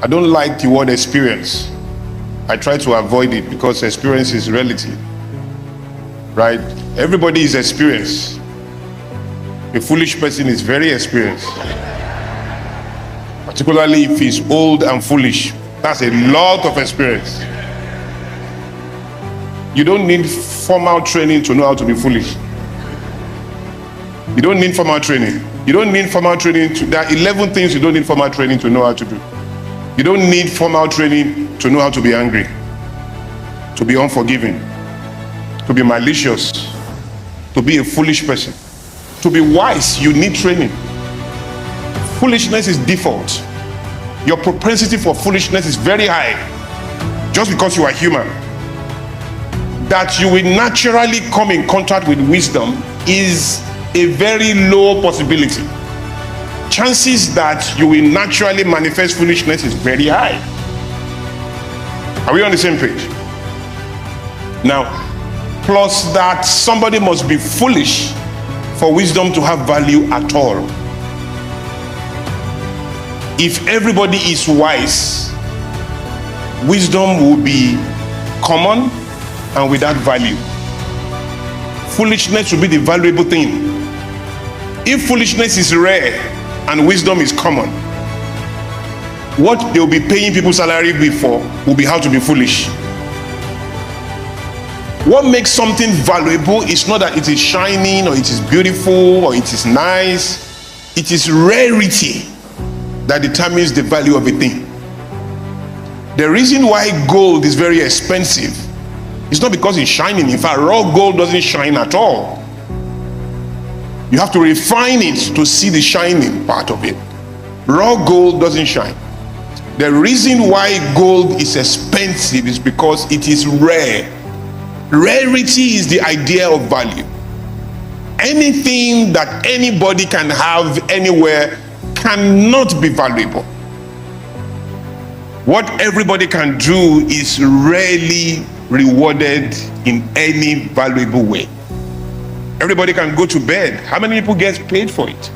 I don't like the word experience. I try to avoid it because experience is relative, right? Everybody is experienced. A foolish person is very experienced, particularly if he's old and foolish. That's a lot of experience. You don't need formal training to know how to be foolish. You don't need formal training. You don't need formal training. There are 11 things you don't need formal training to know how to do. You don't need formal training to know how to be angry, to be unforgiving, to be malicious, to be a foolish person. To be wise, you need training. Foolishness is default. Your propensity for foolishness is very high, just because you are human. That you will naturally come in contact with wisdom is a very low possibility. Chances that you will naturally manifest foolishness is very high. Are we on the same page? Now, plus that somebody must be foolish for wisdom to have value at all. If everybody is wise, wisdom will be common and without value. Foolishness will be the valuable thing. If foolishness is rare and wisdom is common, what they'll be paying people salary for will be how to be foolish. What makes something valuable is not that it is shining or it is beautiful or it is nice. It is rarity that determines the value of a thing. The reason why gold is very expensive is not because it's shining. In fact, raw gold doesn't shine at all. You have to refine it to see the shining part of it. Raw gold doesn't shine. The reason why gold is expensive is because it is rare. Rarity is the idea of value. Anything that anybody can have anywhere cannot be valuable. What everybody can do is rarely rewarded in any valuable way. Everybody can go to bed. How many people get paid for it?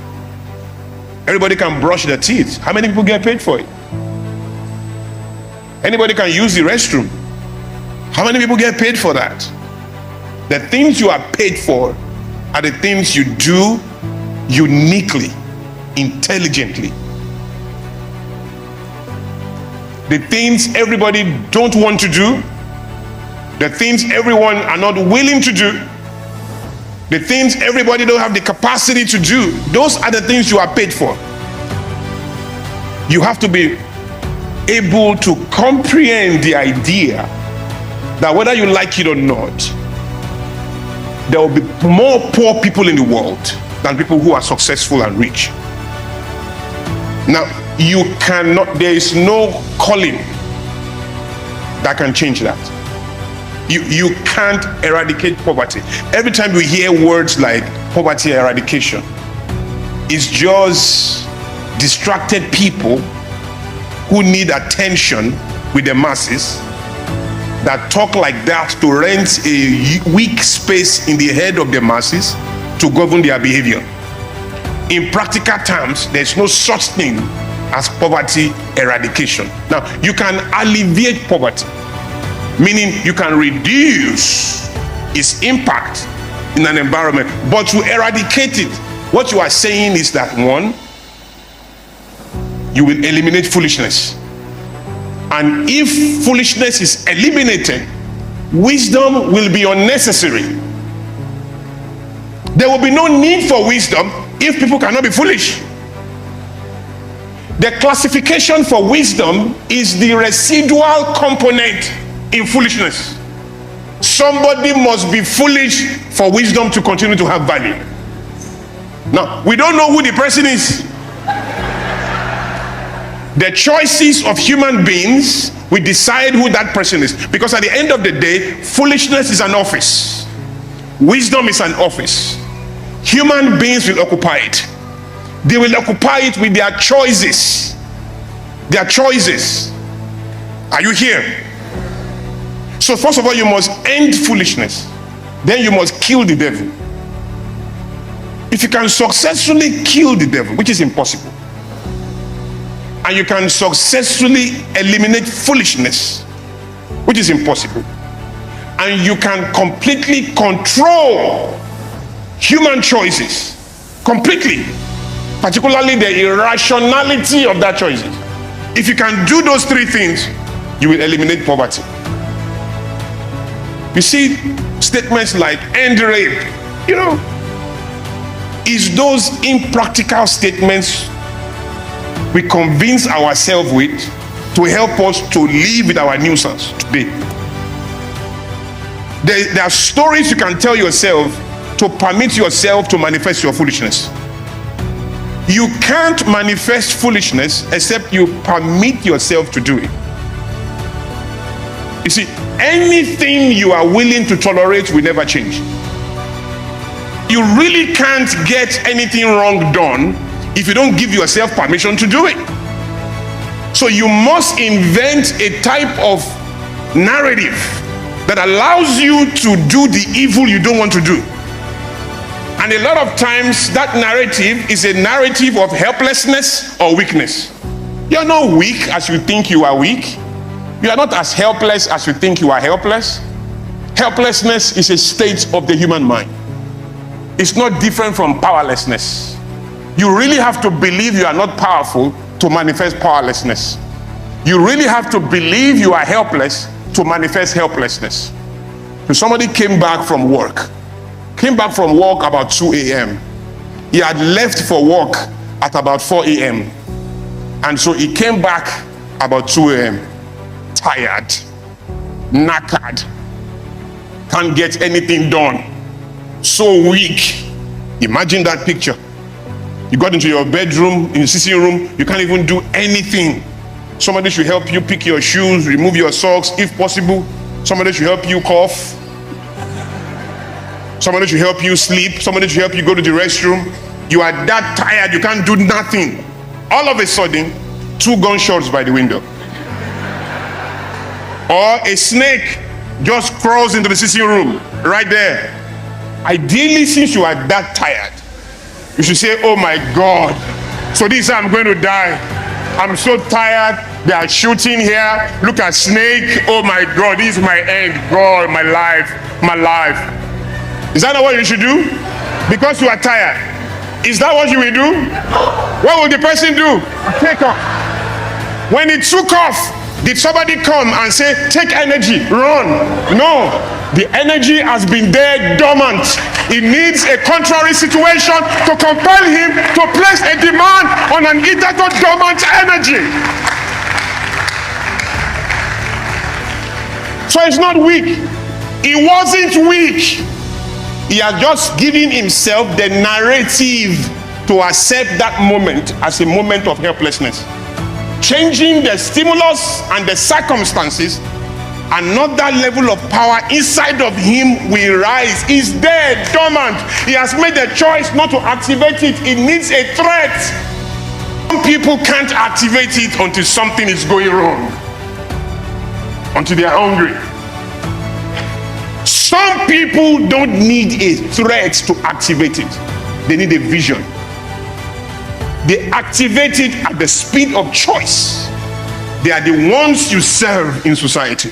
Everybody can brush their teeth. How many people get paid for it? Anybody can use the restroom. How many people get paid for that? The things you are paid for are the things you do uniquely, intelligently. The things everybody don't want to do, the things everyone are not willing to do, the things everybody don't have the capacity to do, those are the things you are paid for. You have to be able to comprehend the idea that whether you like it or not, there will be more poor people in the world than people who are successful and rich. Now, you cannot, there is no calling that can change that. You can't eradicate poverty. Every time we hear words like poverty eradication, it's just distracted people who need attention with the masses that talk like that to rent a weak space in the head of the masses to govern their behavior. In practical terms, there's no such thing as poverty eradication. Now, you can alleviate poverty, meaning you can reduce its impact in an environment, but to eradicate it, what you are saying is that, one, you will eliminate foolishness. And if foolishness is eliminated, wisdom will be unnecessary. There will be no need for wisdom if people cannot be foolish. The classification for wisdom is the residual component in foolishness. Somebody must be foolish for wisdom to continue to have value. Now, we don't know who the person is. The choices of human beings will decide who that person is, because at the end of the day, foolishness is an office, wisdom is an office. Human beings will occupy it. They will occupy it with their choices. Their choices. Are you here? So first of all, you must end foolishness. Then you must kill the devil. If you can successfully kill the devil, which is impossible, and you can successfully eliminate foolishness, which is impossible, and you can completely control human choices, completely, particularly the irrationality of that choices. If you can do those three things, you will eliminate poverty. You see statements like end rape, is those impractical statements we convince ourselves with to help us to live with our nuisance today. There are stories you can tell yourself to permit yourself to manifest your foolishness. You can't manifest foolishness except you permit yourself to do it. You see, anything you are willing to tolerate will never change. You really can't get anything wrong done if you don't give yourself permission to do it. So you must invent a type of narrative that allows you to do the evil you don't want to do. And a lot of times that narrative is a narrative of helplessness or weakness. You're not weak as you think you are weak. You are not as helpless as you think you are helpless. Helplessness is a state of the human mind. It's not different from powerlessness. You really have to believe you are not powerful to manifest powerlessness. You really have to believe you are helpless to manifest helplessness. So somebody came back from work about 2 a.m. He had left for work at about 4 a.m. And so he came back about 2 a.m. tired, knackered, can't get anything done, so weak. Imagine that picture. You got into your bedroom, in the sitting room, you can't even do anything. Somebody should help you pick your shoes, remove your socks, if possible. Somebody should help you cough. Somebody should help you sleep. Somebody should help you go to the restroom. You are that tired, you can't do nothing. All of a sudden, 2 gunshots by the window. Or a snake just crawls into the sitting room, right there. Ideally, since you are that tired, you should say, oh my God, so this is how I'm going to die. I'm so tired, they are shooting here. Look at snake, oh my God, this is my end. God, my life. Is that not what you should do? Because you are tired. Is that what you will do? What will the person do? Take off. When it took off, did somebody come and say, take energy, run? No, the energy has been there dormant. It needs a contrary situation to compel him to place a demand on an hitherto dormant energy. So it's not weak. He wasn't weak. He had just given himself the narrative to accept that moment as a moment of helplessness. Changing the stimulus and the circumstances, another level of power inside of him will rise. He's there, dormant. He has made the choice not to activate it. It needs a threat. Some people can't activate it until something is going wrong, until they are hungry. Some people don't need a threat to activate it. They need a vision. They activate it at the speed of choice. They are the ones you serve in society.